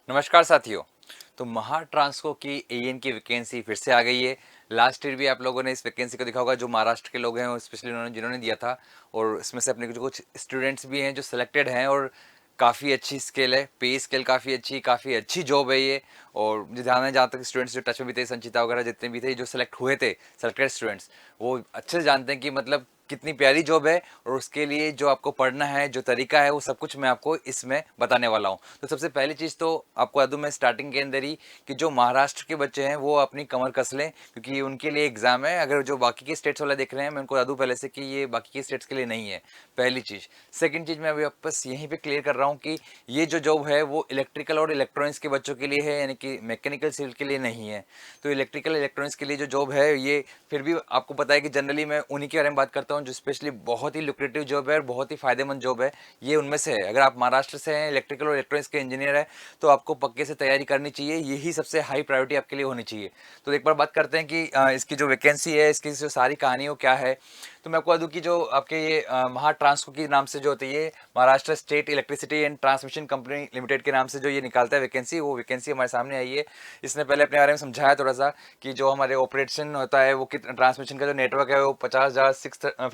नमस्कार साथियों। तो महाट्रांसको की एएन की वैकेंसी फिर से आ गई है। लास्ट ईयर भी आप लोगों ने इस वैकेंसी को देखा होगा, जो महाराष्ट्र के लोग हैं स्पेशली उन्होंने जिन्होंने दिया था। और इसमें से अपने कुछ स्टूडेंट्स भी हैं जो सिलेक्टेड हैं, और काफ़ी अच्छी स्केल है, पे स्केल काफ़ी अच्छी जॉब है ये। और मुझे ध्यान है, जहाँ तक स्टूडेंट्स जो टच में भी थे, संचिता वगैरह जितने भी थे जो सेलेक्ट हुए थे, सेलेक्टेड स्टूडेंट्स, वो अच्छे से जानते हैं कि मतलब कितनी प्यारी जॉब है। और उसके लिए जो आपको पढ़ना है, जो तरीका है, वो सब कुछ मैं आपको इसमें बताने वाला हूँ। तो सबसे पहली चीज़ तो आपको बता दूँ मैं स्टार्टिंग के अंदर ही, कि जो महाराष्ट्र के बच्चे हैं वो अपनी कमर कस लें, क्योंकि उनके लिए एग्जाम है। अगर जो बाकी के स्टेट्स वाले देख रहे हैं, मैं उनको बता दूँ पहले से कि ये बाकी के स्टेट्स के लिए नहीं है, पहली चीज़। सेकंड चीज़ मैं अभी वापस यहीं पे क्लियर कर रहा हूँ कि ये जो जॉब है वो इलेक्ट्रिकल और इलेक्ट्रॉनिक्स के बच्चों के लिए है, यानी कि मैकेनिकल सिविल के लिए नहीं है। तो इलेक्ट्रिकल इलेक्ट्रॉनिक्स के लिए जो जॉब है, ये फिर भी आपको पता है कि जनरली मैं उन्हीं के बारे में बात करता हूँ जो स्पेशली बहुत ही लुक्रेटिव जॉब है और बहुत ही फायदेमंद जॉब है। ये उनमें से है। अगर आप महाराष्ट्र से हैं, इलेक्ट्रिकल और इलेक्ट्रॉनिक्स के इंजीनियर है, तो आपको पक्के से तैयारी करनी चाहिए। यही सबसे हाई प्रायोरिटी आपके लिए होनी चाहिए। तो एक बार बात करते हैं कि इसकी जो वैकेंसी है, इसकी जो सारी कहानी वो क्या है। तो मैं आपको बता दूं कि जो आपके ये महाट्रांसको के नाम से जो होती है, Maharashtra state electricity and transmission company limited के नाम से जो ये निकालता है वैकेंसी, वो वैकेंसी हमारे सामने आई है। इसने पहले अपने बारे में समझाया थोड़ा सा, कि जो हमारे ऑपरेशन होता है वो कितना, ट्रांसमिशन का जो नेटवर्क है वो 50,631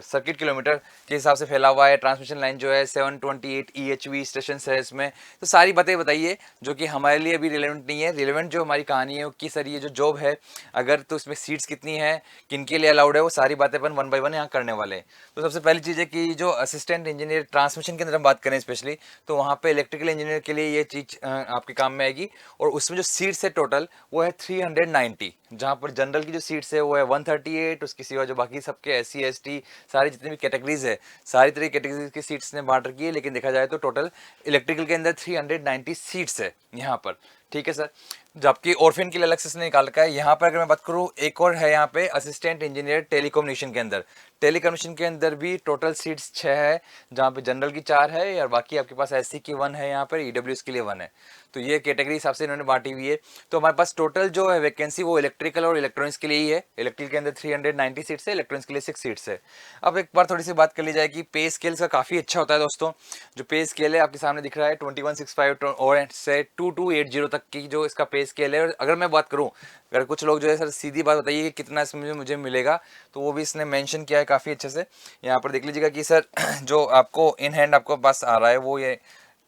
सर्किट किलोमीटर के हिसाब से फैला हुआ है। ट्रांसमिशन लाइन जो है 728 EHV स्टेशन है इसमें। तो सारी बातें बताइए जो कि हमारे लिए अभी रिलेवेंट नहीं है। रिलेवेंट जो हमारी कहानी है कि सर ये जो जॉब है, अगर तो इसमें सीट्स कितनी है, किन के लिए अलाउड है, वो सारी बातें अपन वन बाय वन यहाँ करने वाले हैं। तो सबसे पहली चीज़ है कि जो असिस्टेंट इंजीनियर ट्रांसमिशन के अंदर हम बात करें स्पेशली, तो वहाँ पे इलेक्ट्रिकल इंजीनियर के लिए ये चीज़ आपके काम में आएगी। और उसमें जो सीट्स है टोटल, वो है 390। जहाँ पर जनरल की जो सीट्स है वो है 138। उसके सिवा जो बाकी सबके SC ST सारी जितनी भी कैटेगरीज है, सारी तरह की कैटेगरीज की सीट्स ने बांट रखी है। लेकिन देखा जाए तो टोटल इलेक्ट्रिकल के अंदर 390 सीट्स है यहाँ पर। ठीक है सर। जबकि ऑर्फिन के लिए अलग से इसने निकाल रखा है। यहाँ पर अगर मैं बात करूँ, एक और है यहाँ पे असिस्टेंट इंजीनियर टेलीकम्युनिकेशन के अंदर। टेलीकम्युनिकेशन के अंदर भी टोटल सीट्स 6 है, जहाँ पे जनरल की 4 है और बाकी आपके पास SC की 1 है, यहाँ पर EWS के लिए 1 है। तो ये कैटेगरी हिसाब से इन्होंने बांटी हुई है। तो हमारे पास टोटल जो है वैकेंसी वो इलेक्ट्रिकल और इलेक्ट्रॉनिक्स के लिए ही है। इलेक्ट्रिकल के अंदर 390 सीट्स है, इलेक्ट्रॉनिक्स के लिए 6 सीट्स है। अब एक बार थोड़ी सी बात कर ली जाए कि पे स्केल का काफ़ी अच्छा होता है दोस्तों। जो पे स्केल है आपके सामने दिख रहा है 2165 और से 2280 तक की जो इसका पे स्केल है। और अगर मैं बात करूँ, अगर कुछ लोग जो है सर सीधी बात बताइए कि कितना इसमें मुझे मिलेगा, तो वो भी इसने मेंशन किया है काफ़ी अच्छे से। यहाँ पर देख लीजिएगा कि सर जो आपको इन हैंड आपको पास आ रहा है वो ये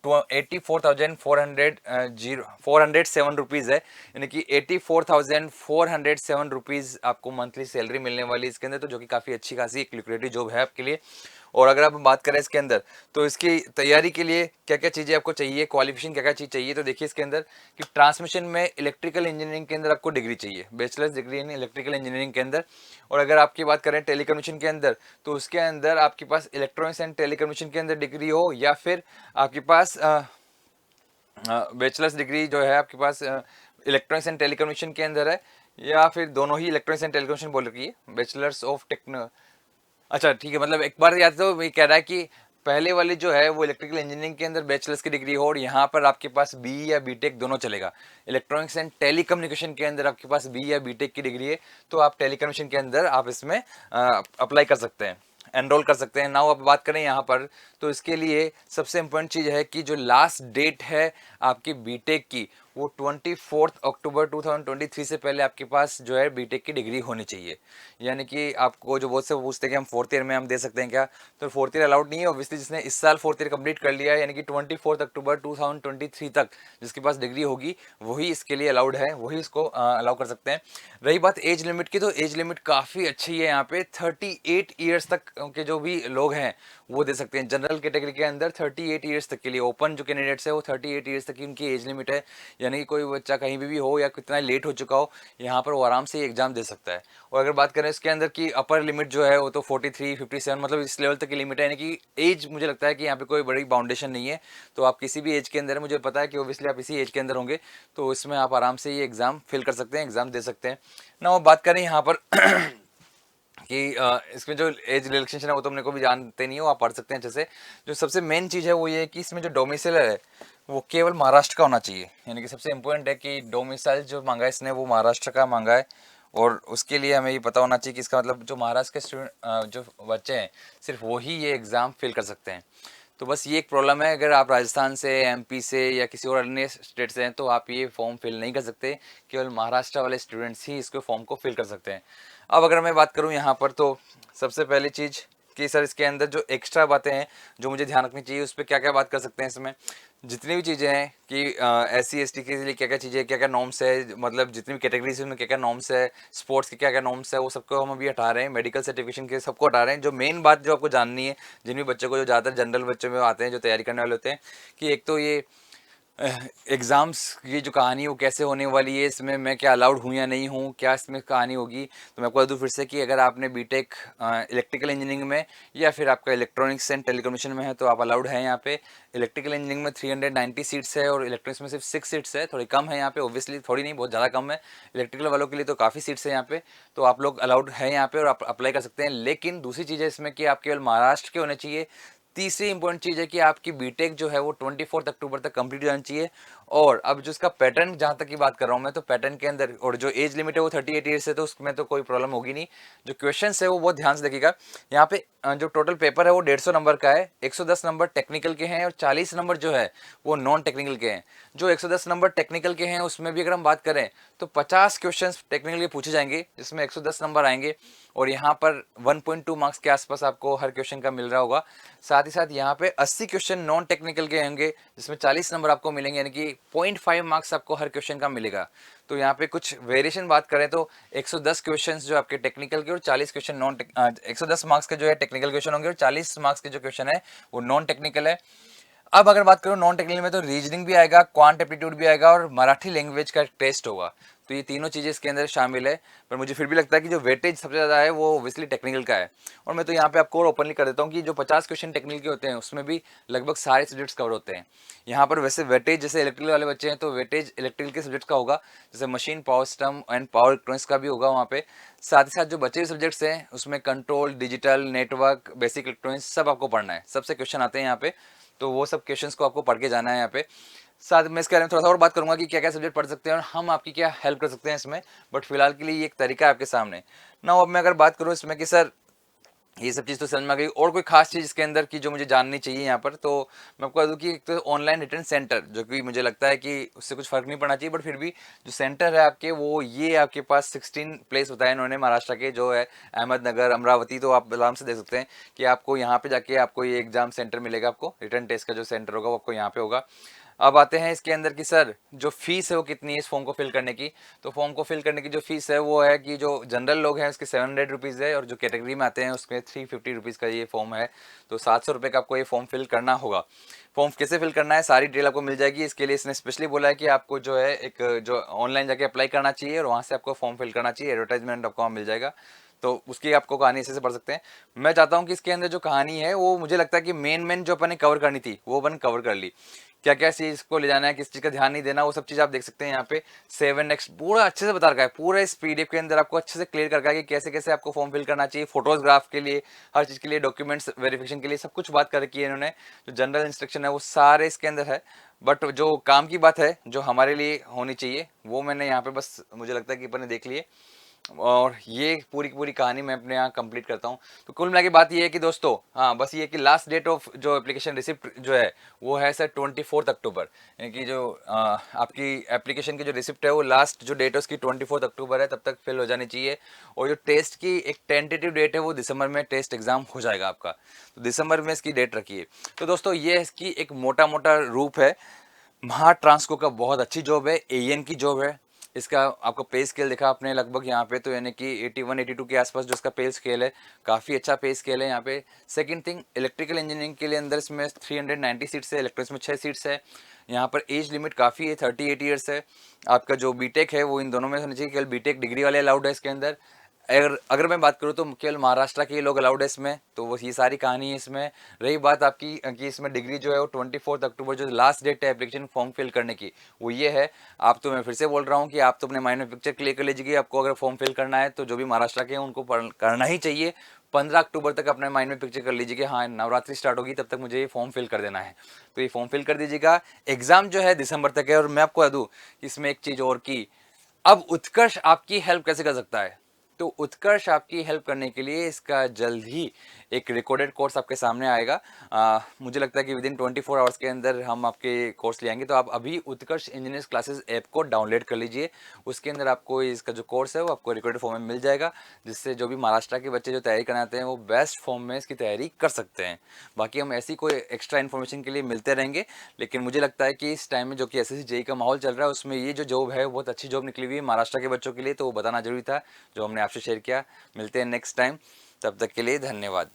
84,407 रुपीज़ है। यानी कि 84,407 रुपीज़ आपको मंथली सैलरी मिलने वाली है इसके अंदर। तो जो कि काफ़ी अच्छी खासी एक लुक्रेटिव जॉब है आपके लिए। और अगर आप बात करें इसके अंदर, तो इसकी तैयारी के लिए क्या क्या चीज़ें आपको चाहिए, क्वालिफिकेशन क्या क्या चीज़ चाहिए, तो देखिए इसके अंदर कि ट्रांसमिशन में इलेक्ट्रिकल इंजीनियरिंग के अंदर आपको डिग्री चाहिए, bachelors degree in electrical engineering के अंदर। और अगर आपकी बात करें टेलीकम्युनिकेशन के अंदर, तो उसके अंदर आपके पास इलेक्ट्रॉनिक्स एंड टेलीकम्युनिकेशन के अंदर डिग्री हो, या फिर आपके पास बैचलर्स डिग्री जो है आपके पास इलेक्ट्रॉनिक्स एंड टेलीकम्युनिकेशन के अंदर है, या फिर दोनों ही इलेक्ट्रॉनिक्स एंड टेलीकम्युनिकेशन बोल रखी है, बैचलर्स ऑफ टेक्नो। अच्छा ठीक है, मतलब एक बार याद तो ये कह रहा है कि पहले वाली जो है वो इलेक्ट्रिकल इंजीनियरिंग के अंदर बैचलर्स की डिग्री हो, और यहाँ पर आपके पास BE या BTech दोनों चलेगा। इलेक्ट्रॉनिक्स एंड टेलीकम्युनिकेशन के अंदर आपके पास BE या BTech की डिग्री है, तो आप टेलीकम्युनिकेशन के अंदर आप इसमें अप्लाई कर सकते हैं, एनरोल कर सकते हैं। नाउ अब बात करें यहाँ पर, तो इसके लिए सबसे इम्पोर्टेंट चीज़ है कि जो लास्ट डेट है आपकी बीटेक की, वो 24 अक्टूबर 2023 से पहले आपके पास जो है बीटेक की डिग्री होनी चाहिए। यानी कि आपको जो बहुत से पूछते हैं कि हम फोर्थ ईयर में हम दे सकते हैं क्या, तो फोर्थ ईयर अलाउड नहीं है ऑब्वियसली। जिसने इस साल फोर्थ ईयर कंप्लीट कर लिया है, यानी कि 24 अक्टूबर 2023 तक जिसके पास डिग्री होगी, वही इसके लिए अलाउड है, वही इसको अलाउ कर सकते हैं। रही बात एज लिमिट की, तो एज लिमिट काफ़ी अच्छी है यहाँ पे। 38 ईयर्स तक के जो भी लोग हैं वो दे सकते हैं। जनरल कैटेगरी के अंदर 38 ईयर्स तक के लिए, ओपन जो कैंडिडेट्स है वो 38 ईयर्स तक की उनकी एज लिमिट है। यानी कि कोई बच्चा कहीं भी हो या कितना लेट हो चुका हो, यहाँ पर वो आराम से एग्जाम दे सकता है। और अगर बात करें इसके अंदर की अपर लिमिट जो है वो तो 43 57 मतलब इस लेवल तक की लिमिट है। यानी कि एज मुझे लगता है कि यहाँ पे कोई बड़ी बाउंडेशन नहीं है। तो आप किसी भी एज के अंदर, मुझे पता है कि ओबियसली आप इसी एज के अंदर होंगे, तो इसमें आप आराम से ये एग्जाम फिल कर सकते हैं, एग्जाम दे सकते हैं ना। वो बात करें यहाँ पर कि इसमें जो एज रिलैक्सेशन है वो तो अपने को भी जानते नहीं हो, आप पढ़ सकते हैं अच्छे से। जो सबसे मेन चीज़ है वो ये है कि इसमें जो डोमिसाइल है वो केवल महाराष्ट्र का होना चाहिए। यानी कि सबसे इम्पोर्टेंट है कि डोमिसाइल जो मांगा है इसने वो महाराष्ट्र का मांगा है। और उसके लिए हमें ये पता होना चाहिए कि इसका मतलब जो महाराष्ट्र के स्टूडेंट जो बच्चे हैं सिर्फ वो ही ये एग्ज़ाम फिल कर सकते हैं। तो बस ये एक प्रॉब्लम है, अगर आप राजस्थान से, एमपी से या किसी और अन्य स्टेट से हैं तो आप ये फॉर्म फिल नहीं कर सकते, केवल महाराष्ट्र वाले स्टूडेंट्स ही इसको फॉर्म को फिल कर सकते हैं। अब अगर मैं बात करूँ यहाँ पर, तो सबसे पहली चीज़ कि सर इसके अंदर जो एक्स्ट्रा बातें हैं जो मुझे ध्यान रखनी चाहिए, उस पर क्या क्या बात कर सकते हैं। इसमें जितनी भी चीज़ें हैं कि SC ST के लिए क्या क्या चीज़ें, क्या क्या नॉर्म्स है, मतलब जितनी भी कैटेगरीज में क्या क्या नॉर्म्स है, स्पोर्ट्स के क्या क्या नॉर्म्स है, वो सबको हम अभी हटा रहे हैं। मेडिकल सर्टिफिकेशन के सबको हटा रहे हैं। जो मेन बात जो आपको जाननी है, जिन भी बच्चों को, जो ज़्यादातर जनरल बच्चों में आते हैं जो तैयारी करने वाले होते हैं, कि एक तो ये एग्ज़ाम्स की जो कहानी वो कैसे होने वाली है, इसमें मैं क्या अलाउड हूँ या नहीं हूँ, क्या इसमें कहानी होगी। तो मैं आपको बता दूँ फिर से कि अगर आपने बीटेक इलेक्ट्रिकल इंजीनियरिंग में या फिर आपका इलेक्ट्रॉनिक्स एंड टेलीकम्युनिकेशन में है तो आप अलाउड है यहाँ पे। इलेक्ट्रिकल इंजीनियरिंग में 390 सीट्स है और इलेक्ट्रॉनिक्स में सिर्फ 6 सीट्स है, थोड़ी कम है यहाँ पे, ऑब्वियसली थोड़ी नहीं, बहुत ज़्यादा कम है। इलेक्ट्रिकल वालों के लिए तो काफ़ी सीट्स है यहाँ पे, तो आप लोग अलाउड है यहाँ पे और आप अप्लाई कर सकते हैं। लेकिन दूसरी चीज़ है इसमें कि आप केवल महाराष्ट्र के होने चाहिए। तीसरी इंपॉर्टेंट चीज़ है कि आपकी बीटेक जो है वो 24 अक्टूबर तक कंप्लीट हो जानी चाहिए। और अब जो इसका पैटर्न, जहाँ तक की बात कर रहा हूँ मैं, तो पैटर्न के अंदर, और जो एज लिमिट है वो 38 ईयर्स है, तो उसमें तो कोई प्रॉब्लम होगी नहीं। जो क्वेश्चंस है वो बहुत ध्यान से देखिएगा। यहाँ पे जो टोटल पेपर है वो 150 नंबर का है। 110 नंबर टेक्निकल के हैं और 40 नंबर जो है वो नॉन टेक्निकल के हैं। जो 110 नंबर टेक्निकल के हैं उसमें भी अगर हम बात करें तो 50 क्वेश्चन टेक्निकल के पूछे जाएंगे, जिसमें 110 नंबर आएंगे। और यहाँ पर 1.2 मार्क्स के आसपास आपको हर क्वेश्चन का मिल रहा होगा। साथ ही साथ यहाँ पे 80 क्वेश्चन नॉन टेक्निकल के होंगे, जिसमें 40 नंबर आपको मिलेंगे, यानी कि 0.5 मार्क्स आपको हर क्वेश्चन का मिलेगा। तो यहाँ पे कुछ वेरिएशन बात करें तो 110 क्वेश्चंस जो आपके टेक्निकल के और 40 क्वेश्चन 110 मार्क्स के जो है टेक्निकल क्वेश्चन होंगे और 40 मार्क्स के जो क्वेश्चन है वो नॉन टेक्निकल है। अब अगर बात करूँ नॉन टेक्निकल में, तो रीजनिंग भी आएगा, क्वांट एप्टीट्यूड भी आएगा और मराठी लैंग्वेज का टेस्ट होगा। तो ये तीनों चीज़ें इसके अंदर शामिल है। पर मुझे फिर भी लगता है कि जो वेटेज सबसे ज़्यादा है वो ओब्वियसली टेक्निकल का है। और मैं तो यहाँ पे आपको और ओपनली कर देता हूँ कि जो 50 क्वेश्चन टेक्निकल के होते हैं उसमें भी लगभग सारे सब्जेक्ट्स कवर होते हैं। यहाँ पर वैसे वेटेज जैसे इलेक्ट्रिकल वाले बच्चे हैं तो वेटेज इलेक्ट्रिकल के सब्जेक्ट का होगा, जैसे machine, power system and power electronics का भी होगा वहाँ पे। साथ ही साथ जो बचे हुए सब्जेक्ट्स हैं उसमें control, digital, network, basic electronics सब आपको पढ़ना है, सबसे क्वेश्चन आते हैं यहाँ पे। तो वो सब क्वेश्चंस को आपको पढ़ के जाना है यहाँ पे। साथ में इसके बारे में थोड़ा सा और बात करूंगा कि क्या क्या सब्जेक्ट पढ़ सकते हैं और हम आपकी क्या हेल्प कर सकते हैं इसमें। बट फिलहाल के लिए ये एक तरीका है आपके सामने ना। अब मैं अगर बात करूँ इसमें कि सर ये सब चीज़ तो समझ में आ गई, और कोई खास चीज़ इसके अंदर की जो मुझे जाननी चाहिए यहाँ पर, तो मैं आपको बता दूँ कि एक तो ऑनलाइन रिटर्न सेंटर, जो कि मुझे लगता है कि उससे कुछ फ़र्क नहीं पड़ना चाहिए, बट फिर भी जो सेंटर है आपके वो ये आपके पास 16 प्लेस बताया इन्होंने महाराष्ट्र के, जो है अहमदनगर, अमरावती। तो आप आराम से देख सकते हैं कि आपको यहाँ पे जाके आपको ये एग्जाम सेंटर मिलेगा, आपको रिटर्न टेस्ट का जो सेंटर होगा वो आपको यहाँ पे होगा। अब आते हैं इसके अंदर की सर जो फीस है वो कितनी है इस फॉर्म को फिल करने की। तो फॉर्म को फिल करने की जो फीस है वो है कि जो जनरल लोग हैं उसके 700 रुपीज़ है, और जो कैटेगरी में आते हैं उसके 350 रुपीज़ का ये फॉर्म है। तो 700 रुपये का आपको ये फॉर्म फिल करना होगा। फॉर्म कैसे फिल करना है सारी डिटेल आपको मिल जाएगी। इसके लिए इसने स्पेशली बोला है कि आपको जो है एक जो ऑनलाइन जाके अप्लाई करना चाहिए और वहाँ से आपको फॉर्म फिल करना चाहिए, एडवर्टाइजमेंट आपको वहाँ मिल जाएगा। तो उसकी आपको कहानी इसे से पढ़ सकते हैं। मैं चाहता हूँ कि इसके अंदर जो कहानी है वो मुझे लगता है कि मेन जो अपन ने कवर करनी थी वो अपन कवर कर ली। क्या क्या चीज़ को ले जाना है, किस चीज़ का ध्यान नहीं देना, वो सब चीज़ आप देख सकते हैं यहाँ पे। 7x पूरा अच्छे से बता रखा है, पूरा इस PDF के अंदर आपको अच्छे से क्लियर कर रखा है कि कैसे कैसे आपको फॉर्म फिल करना चाहिए, फोटोग्राफ के लिए, हर चीज़ के लिए, डॉक्यूमेंट्स वेरिफिकेशन के लिए, सब कुछ बात कर रखी है इन्होंने। जो जनरल इंस्ट्रक्शन है वो सारे इसके अंदर है। बट जो काम की बात है जो हमारे लिए होनी चाहिए वो मैंने यहाँ पे बस मुझे लगता है कि अपन ने देख लिए। और ये पूरी की पूरी कहानी मैं अपने यहाँ कंप्लीट करता हूँ। तो कुल मिला के बात ये है कि दोस्तों, हाँ बस ये कि लास्ट डेट ऑफ जो एप्लीकेशन रिसिप्ट जो है वो है सर 24 अक्टूबर, यानी कि जो आपकी एप्लीकेशन की जो रिसिप्ट है वो लास्ट जो डेट है उसकी 24 अक्टूबर है, तब तक फिल हो जानी चाहिए। और जो टेस्ट की एक टेंटेटिव डेट है वो दिसंबर में टेस्ट एग्जाम हो जाएगा आपका, तो दिसंबर में इसकी डेट रखी है। तो दोस्तों ये इसकी एक मोटा मोटा रूप है। महाट्रांसको का बहुत अच्छी जॉब है, AN की जॉब है। इसका आपको पे स्केल दिखा आपने लगभग यहाँ पे, तो यानी कि 81 82 के आसपास जो इसका पे स्केल है, काफ़ी अच्छा पे स्केल है यहाँ पे। सेकंड थिंग, इलेक्ट्रिकल इंजीनियरिंग के लिए अंदर इसमें 390 सीट्स है, इलेक्ट्रॉनिक्स में 6 सीट्स है। यहाँ पर एज लिमिट काफ़ी है, 38 ईयर्स है। आपका जो बीटेक है वो इन दोनों में होनी चाहिए, केवल बीटेक डिग्री वाले अलाउड है इसके अंदर। अगर मैं बात करूँ तो केवल महाराष्ट्र के लोग अलाउड है इसमें, तो वो ये सारी कहानी है इसमें। रही बात आपकी कि इसमें डिग्री जो है वो 24 अक्टूबर जो लास्ट डेट है एप्लीकेशन फॉर्म फिल करने की वो ये है। आप तो मैं फिर से बोल रहा हूँ कि आप तो अपने माइंड में पिक्चर क्लियर कर लीजिए कि आपको अगर फॉर्म फिल करना है तो जो भी महाराष्ट्र के हैं उनको करना ही चाहिए। 15 अक्टूबर तक अपने माइंड में पिक्चर कर लीजिए कि हाँ नवरात्रि स्टार्ट होगी तब तक मुझे ये फॉर्म फिल कर देना है, तो ये फॉर्म फिल कर दीजिएगा। एग्जाम जो है दिसंबर तक है। और मैं आपको बता दूँ इसमें एक चीज़ और की, अब उत्कर्ष आपकी हेल्प कैसे कर सकता है। तो उत्कर्ष आपकी हेल्प करने के लिए इसका जल्द ही एक रिकॉर्डेड कोर्स आपके सामने आएगा। मुझे लगता है कि विदिन 24 आवर्स के अंदर हम आपके कोर्स ले आएंगे। तो आप अभी उत्कर्ष इंजीनियर्स क्लासेस ऐप को डाउनलोड कर लीजिए। उसके अंदर आपको इसका जो कोर्स है वो आपको रिकॉर्डेड फॉर्म में मिल जाएगा, जिससे जो भी महाराष्ट्र के बच्चे जो तैयारी करना चाहते हैं वो बेस्ट फॉर्म में इसकी तैयारी कर सकते हैं। बाकी हम ऐसी कोई एक्स्ट्रा इन्फॉर्मेशन के लिए मिलते रहेंगे, लेकिन मुझे लगता है कि इस टाइम में जो कि एसएससी जेईई का माहौल चल रहा है उसमें ये जो जॉब है वो बहुत अच्छी जॉब निकली हुई है महाराष्ट्र के बच्चों के लिए, तो वो बताना जरूरी था जो हमने आपसे शेयर किया। मिलते हैं नेक्स्ट टाइम, तब तक के लिए धन्यवाद।